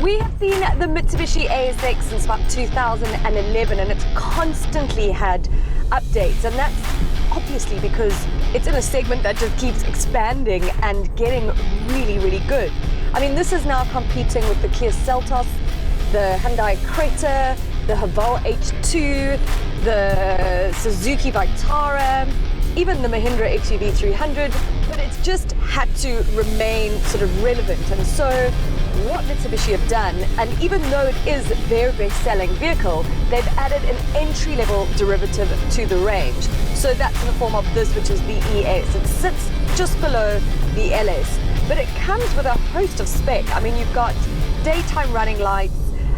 We have seen the Mitsubishi ASX since about 2011, and it's constantly had updates, and that's obviously because it's in a segment that just keeps expanding and getting really, really good. I mean, this is now competing with the Kia Seltos, the Hyundai Creta, the Haval H2, the Suzuki Vitara, even the Mahindra XUV 300, but it's just had to remain sort of relevant. And so what Mitsubishi have done, and even though it is their best-selling vehicle, they've added an entry-level derivative to the range. So that's in the form of this, which is the ES. It sits just below the LS, but it comes with a host of spec. I mean, you've got daytime running lights,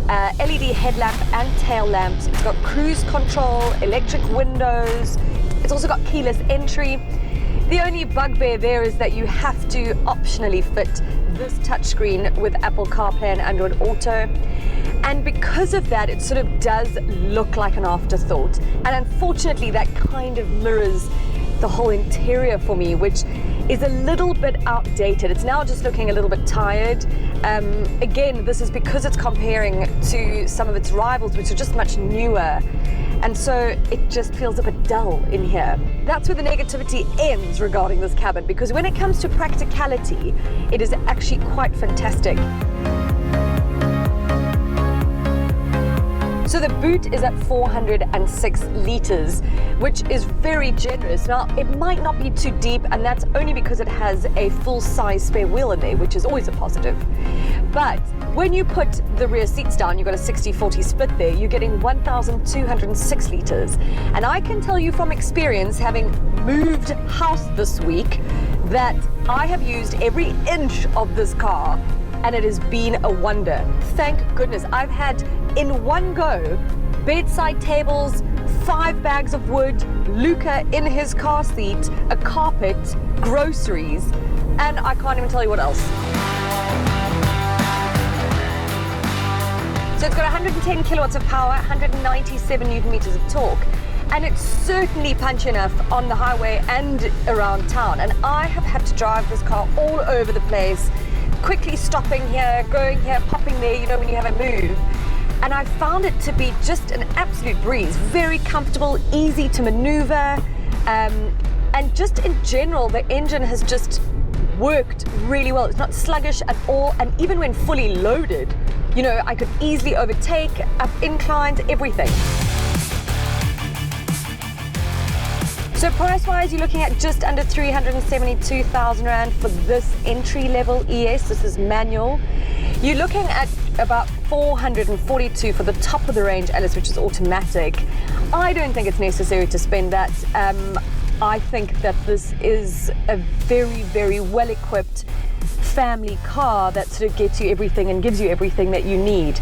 LED headlamp and tail lamps. It's got cruise control, electric windows. It's also got keyless entry. The only bugbear there is that you have to optionally fit this touchscreen with Apple CarPlay and Android Auto. And because of that, it sort of does look like an afterthought. And unfortunately, that kind of mirrors the whole interior for me, which is a little bit outdated. It's now just looking a little bit tired. Again, this is because it's comparing to some of its rivals, which are just much newer. And so it just feels a bit dull in here. That's where the negativity ends regarding this cabin, because when it comes to practicality, it is actually quite fantastic. So the boot is at 406 litres, which is very generous. Now, it might not be too deep, and that's only because it has a full-size spare wheel in there, which is always a positive. But when you put the rear seats down, you've got a 60-40 split there, you're getting 1,206 litres. And I can tell you from experience, having moved house this week, that I have used every inch of this car, and it has been a wonder. Thank goodness. I've had in one go bedside tables, 5 bags of wood, Luca in his car seat, a carpet, groceries, and I can't even tell you what else. So it's got 110 kilowatts of power, 197 newton meters of torque, and it's certainly punchy enough on the highway and around town. And I have had to drive this car all over the place, quickly stopping here, going here, popping there, you know, when you have a move. And I found it to be just an absolute breeze, very comfortable, easy to maneuver, and just in general, the engine has just worked really well. It's not sluggish at all, and even when fully loaded, you know, I could easily overtake, up inclines, everything. So price-wise, you're looking at just under 372,000 Rand for this entry-level ES. This is manual. You're looking at about 442 for the top of the range LS, which is automatic. I don't think it's necessary to spend that. I think that this is a very, very well-equipped family car that sort of gets you everything and gives you everything that you need.